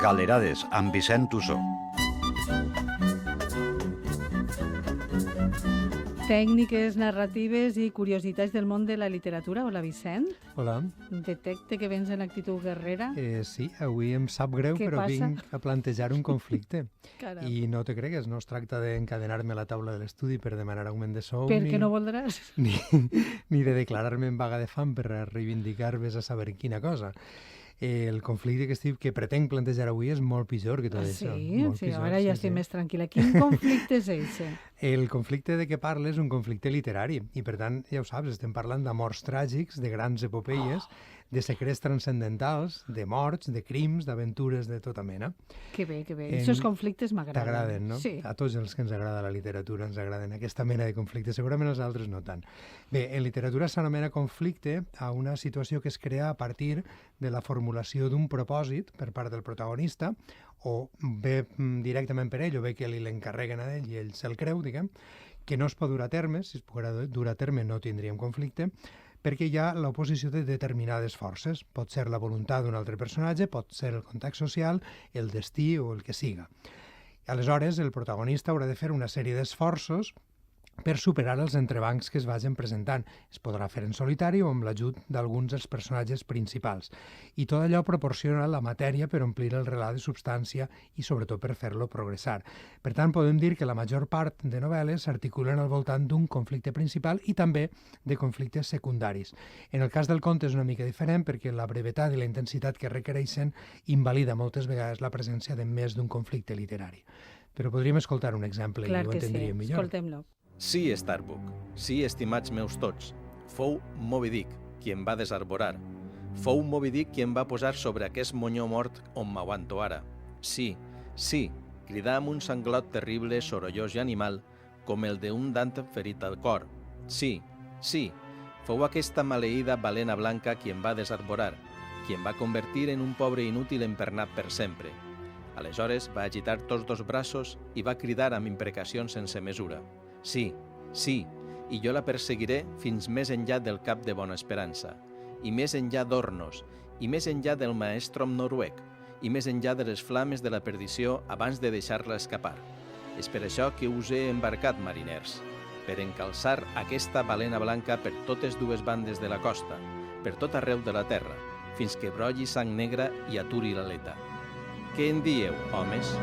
Galerades, amb Vicent Tussó. Tècniques narratives i curiositats del món de la literatura. Hola, Vicent. Hola. Detecte que vens en actitud guerrera. Sí, avui em sap greu, Què però passa? vinc a plantejar un conflicte. Caram. I no te cregues, no es tracta d'encadenar-me a la taula de l'estudi per demanar augment de sou, Perquè no voldràs. ni de declarar-me en vaga de fam per reivindicar vés a saber quina cosa. El conflicte que pretenc plantejar avui és molt pitjor que tot això. Molt Sí, pitjor, ara ja estic més tranquil·la. Quin conflicte és ese? El conflicte de què parles és un conflicte literari i, per tant, ja ho saps, estem parlant d'amors tràgics, de grans epopeies, de secrets transcendentals, de morts, de crims, d'aventures de tota mena. Que bé, que bé. Aquests conflictes m'agraden. T'agraden, no? Sí. A tots els que ens agrada la literatura ens agraden aquesta mena de conflictes, segurament els altres no tant. Bé, en literatura s'anomena conflicte a una situació que es crea a partir de la formulació d'un propòsit per part del protagonista, o bé directament per ell, o bé que li l'encarreguen a ell i ell se'l creu, diguem, que no es pot dur a terme. Si es poguera dur a terme no tindríem conflicte, perquè hi ha l'oposició de determinades forces. Pot ser la voluntat d'un altre personatge, pot ser el context social, el destí o el que siga. Aleshores, el protagonista haurà de fer una sèrie d'esforços per superar els entrebancs que es vagin presentant. Es podrà fer en solitari o amb l'ajut d'alguns dels personatges principals. I tot allò proporciona la matèria per omplir el relat de substància i sobretot per fer-lo progressar. Per tant, podem dir que la major part de novel·les s'articulen al voltant d'un conflicte principal i també de conflictes secundaris. En el cas del conte és una mica diferent perquè la brevetat i la intensitat que requereixen invalida moltes vegades la presència de més d'un conflicte literari. Però podríem escoltar un exemple i ho entendríem millor. Escoltem-lo. Sí, Starbuck, sí, estimats meus tots, fou Moby Dick qui em va desarborar. Fou Moby Dick qui em va posar sobre aquest monyó mort on m'aguanto ara. Sí, sí, cridar amb un sanglot terrible, sorollós i animal, com el d'un Dant ferit al cor. Sí, sí, fou aquesta maleïda balena blanca qui em va desarborar, qui em va convertir en un pobre inútil empernat per sempre. Aleshores va agitar tots dos braços i va cridar amb imprecacions sense mesura. Sí, sí, i jo la perseguiré fins més enllà del Cap de Bona Esperança, i més enllà d'Hornos, i més enllà del Maestrom noruec, i més enllà de les flames de la perdició abans de deixar-la escapar. És per això que us he embarcat, mariners, per encalçar aquesta balena blanca per totes dues bandes de la costa, per tot arreu de la terra, fins que brolli sang negra i aturi l'aleta. Què en dieu, homes?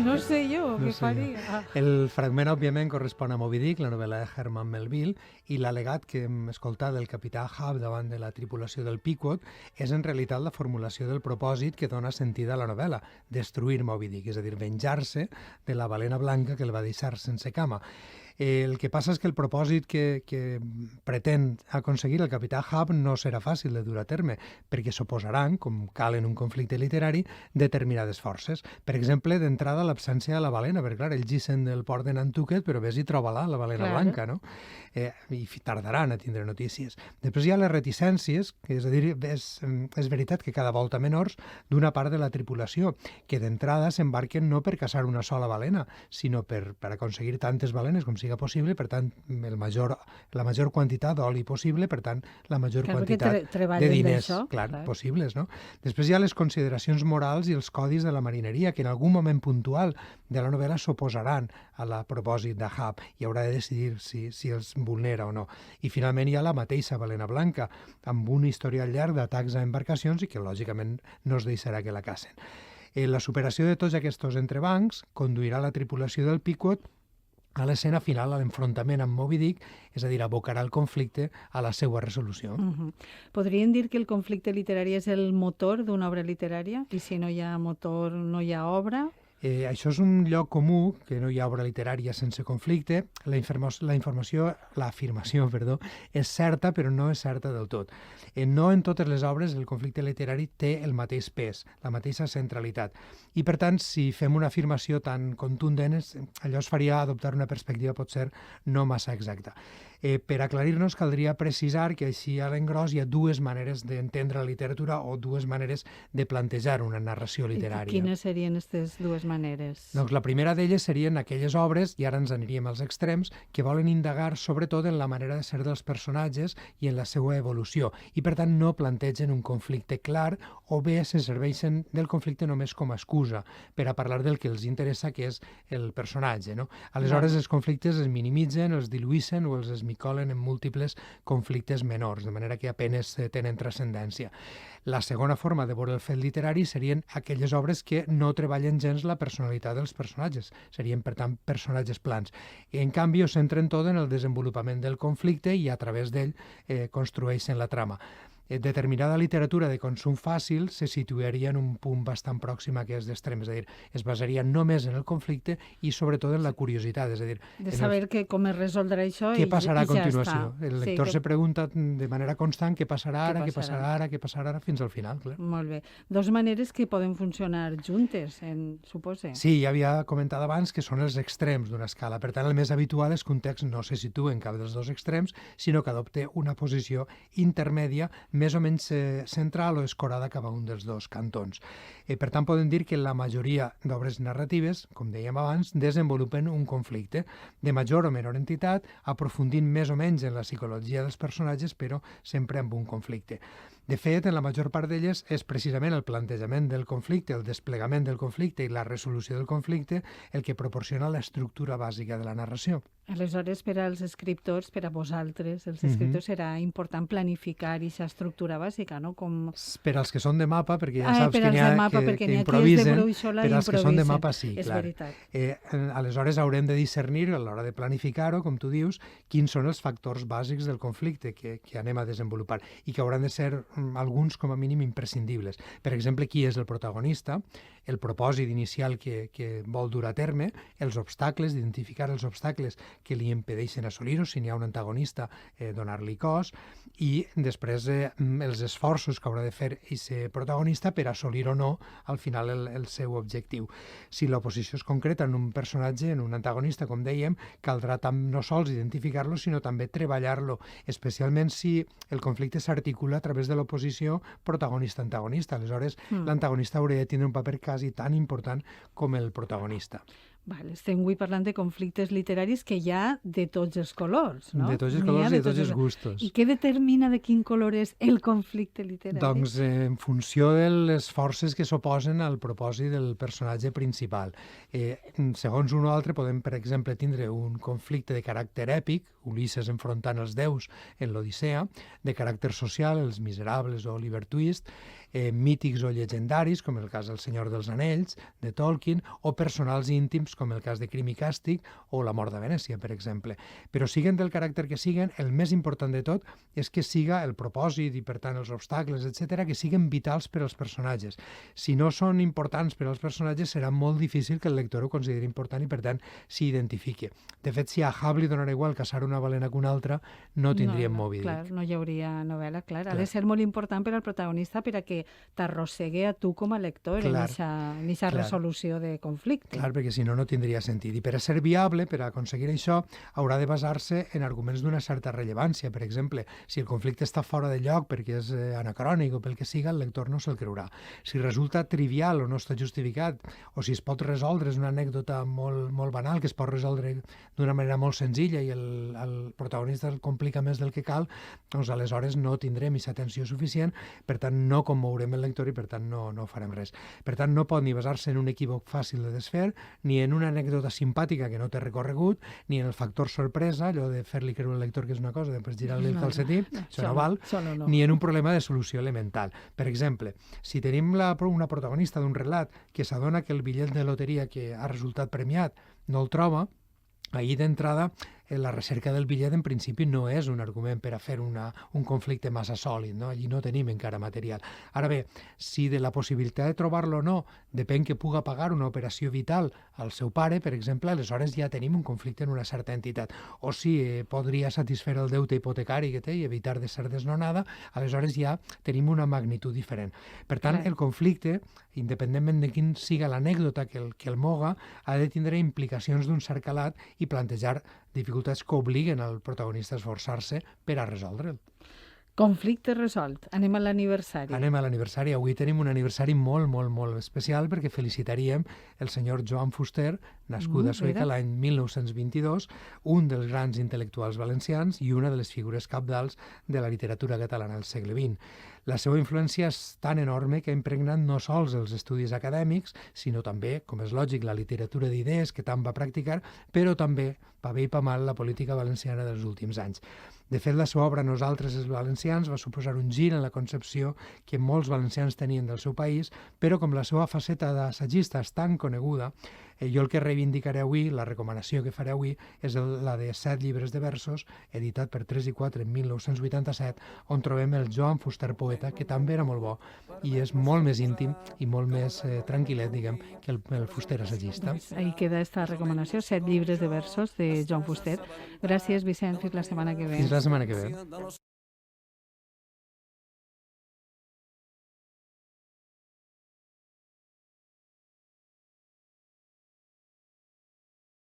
No sé jo què faria. El fragment, òbviament, correspon a Moby Dick, la novel·la de Herman Melville, i l'al·legat que hem escoltat del capità Ahab davant de la tripulació del Pequod és en realitat la formulació del propòsit que dona sentit a la novel·la, destruir Moby Dick, és a dir, venjar-se de la balena blanca que el va deixar sense cama. El que passa és que el propòsit que pretén aconseguir el capità Ahab no serà fàcil de dur a terme, perquè s'oposaran, com cal en un conflicte literari, determinades forces. Per exemple, d'entrada, l'absència de la balena, perquè, clar, ells gissen del port de Nantucket, però ves i troba-la, la balena blanca, no? I tardaran a tindre notícies. Després hi ha les reticències, que és a dir, és veritat que cada volta menors d'una part de la tripulació, que d'entrada s'embarquen no per caçar una sola balena, sinó per aconseguir tantes balenes com siga possible, per tant, la major quantitat d'oli possible, per tant, la major quantitat de diners possibles, no? Després hi ha les consideracions morals i els codis de la marineria, que en algun moment puntual de la novel·la s'oposaran a la propòsit d'Ahab i haurà de decidir si els vulnera o no. I finalment hi ha la mateixa balena blanca, amb un historial llarg d'atacs a embarcacions i que, lògicament, no es deixarà que la cacen. La superació de tots aquests entrebancs conduirà la tripulació del Pequod a l'escena final, a l'enfrontament amb Moby Dick, és a dir, abocarà el conflicte a la seva resolució. Podríem dir que el conflicte literari és el motor d'una obra literària? I si no hi ha motor, no hi ha obra? Això és un lloc comú, que no hi ha obra literària sense conflicte. L'afirmació és certa, però no és certa del tot. No en totes les obres el conflicte literari té el mateix pes, la mateixa centralitat. I, per tant, si fem una afirmació tan contundent, allò es faria adoptar una perspectiva potser no massa exacta. Per aclarir-nos, caldria precisar que així a l'engròs hi ha dues maneres d'entendre la literatura o dues maneres de plantejar una narració literària. I quines serien aquestes dues maneres? Doncs la primera d'elles serien aquelles obres, i ara ens aniríem als extrems, que volen indagar sobretot en la manera de ser dels personatges i en la seva evolució, i per tant no plantegen un conflicte clar o bé se serveixen del conflicte només com a excusa per a parlar del que els interessa, que és el personatge. No? Aleshores, els conflictes es minimitzen, els diluïssen o els esmicolen en múltiples conflictes menors, de manera que apenes tenen transcendència. La segona forma de veure el fet literari serien aquelles obres que no treballen gens la personalitat dels personatges. Serien, per tant, personatges plans. I, en canvi, ho centren tot en el desenvolupament del conflicte i a través d'ell construeixen la trama. Determinada literatura de consum fàcil se situaria en un punt bastant pròxim a aquest extrem, és a dir, es basaria només en el conflicte i sobretot en la curiositat, és a dir... De saber com es resoldrà això què passarà a continuació. Ja el lector se pregunta de manera constant què passarà ara, què passarà ara, què passarà ara, fins al final. Clar. Molt bé. Dos maneres que poden funcionar juntes, supose. Sí, ja havia comentat abans que són els extrems d'una escala. Per tant, el més habitual és que un text no se situa en cap dels dos extrems, sinó que adopte una posició intermèdia més o menys central o escorada cap a un dels dos cantons. Per tant, podem dir que la majoria d'obres narratives, com dèiem abans, desenvolupen un conflicte de major o menor entitat, aprofundint més o menys en la psicologia dels personatges, però sempre amb un conflicte. De fet, en la major part d'elles és precisament el plantejament del conflicte, el desplegament del conflicte i la resolució del conflicte el que proporciona l'estructura bàsica de la narració. Aleshores, per als escriptors, per a vosaltres, els escriptors, serà important planificar aquesta estructura bàsica, no? Com... Per als que són de mapa, perquè ja saps que n'hi ha que improvisen, per als que són de mapa sí, és clar. Aleshores haurem de discernir, a l'hora de planificar-ho, com tu dius, quins són els factors bàsics del conflicte que anem a desenvolupar i que hauran de ser alguns com a mínim imprescindibles. Per exemple, qui és el protagonista, el propòsit inicial que vol dur a terme, els obstacles, identificar els obstacles que li impedeixen assolir-ho, si n'hi ha un antagonista, donar-li cos, i després els esforços que haurà de fer aquest protagonista per assolir o no al final el seu objectiu. Si l'oposició és concreta en un personatge, en un antagonista, com dèiem, caldrà no sols identificar-lo, sinó també treballar-lo, especialment si el conflicte s'articula a través de l'oposició protagonista-antagonista. Aleshores, l'antagonista hauria de tindre un paper quasi tan important com el protagonista. Vale, estem avui parlant de conflictes literaris que hi ha de tots els colors, no? De tots els colors i de tots els gustos. I què determina de quin color és el conflicte literari? Doncs en funció de les forces que s'oposen al propòsit del personatge principal. Segons un o altre podem, per exemple, tindre un conflicte de caràcter èpic, Ulisses enfrontant els déus en l'Odissea, de caràcter social, els Miserables o Oliver Twist, mítics o llegendaris, com el cas del Senyor dels Anells, de Tolkien, o personals íntims, com el cas de Crim i Càstig o La mort de Venècia, per exemple. Però siguen del caràcter que siguen, el més important de tot és que siga el propòsit i, per tant, els obstacles, etc., que siguen vitals per als personatges. Si no són importants per als personatges, serà molt difícil que el lector ho consideri important i, per tant, s'hi identifiqui. De fet, si a Hub li donarà igual caçar una balena que una altra, no tindríem Moby Dick. Clar, no hi hauria novel·la, clar. Ha de ser molt important per al protagonista per a que t'arrossegue a tu com a lector en aquesta resolució de conflicte. Clar, perquè si no, no tindria sentit. I per a ser viable, per a aconseguir això, haurà de basar-se en arguments d'una certa rellevància. Per exemple, si el conflicte està fora de lloc perquè és anacrònic o pel que siga, el lector no se'l creurà. Si resulta trivial o no està justificat, o si es pot resoldre, és una anècdota molt banal que es pot resoldre d'una manera molt senzilla i el protagonista el complica més del que cal, doncs aleshores no tindrem aquesta atenció suficient, per tant no commourem el lector i per tant no farem res. Per tant, no pot ni basar-se en un equívoc fàcil de desfer, ni en una anècdota simpàtica que no té recorregut, ni en el factor sorpresa, allò de fer-li creure al lector que és una cosa, després girar-li el calcetí, això no val, ni en un problema de solució elemental. Per exemple, si tenim una protagonista d'un relat que s'adona que el bitllet de loteria que ha resultat premiat no el troba, ahir d'entrada la recerca del bitllet en principi no és un argument per a fer un conflicte massa sòlid, no? Allí no tenim encara material. Ara bé, si de la possibilitat de trobar-lo o no depèn que puga pagar una operació vital al seu pare, per exemple, aleshores ja tenim un conflicte en una certa entitat. O si podria satisfer el deute hipotecari que té i evitar de ser desnonada, aleshores ja tenim una magnitud diferent. Per tant, el conflicte, independentment de quin siga l'anècdota que el moga, ha de tindre implicacions d'un cert calat i plantejar dificultats que obliguen al protagonista a esforçar-se per a resoldre'l. Conflicte resolt. Anem a l'aniversari. Anem a l'aniversari. Avui tenim un aniversari molt, molt, molt especial perquè felicitaríem el senyor Joan Fuster, nascut a Sueca l'any 1922, un dels grans intel·lectuals valencians i una de les figures cabdals de la literatura catalana al segle XX. La seva influència és tan enorme que ha impregnat no sols els estudis acadèmics, sinó també, com és lògic, la literatura d'idees que tant va practicar, però també, pa bé i pa mal, la política valenciana dels últims anys. De fet, la seva obra Nosaltres els valencians va suposar un gir en la concepció que molts valencians tenien del seu país, però com la seva faceta d'assagista és tan coneguda, jo el que reivindicaré avui, la recomanació que faré avui, és la de 7 llibres de versos, editat per 3 i 4 en 1987, on trobem el Joan Fuster poeta, que també era molt bo, i és molt més íntim i molt més tranquil·let, diguem, que el Fuster assagista. Doncs ahí queda esta recomanació, 7 llibres de versos de Joan Fuster. Gràcies, Vicent, fins la setmana que ve. Fins la setmana que ve.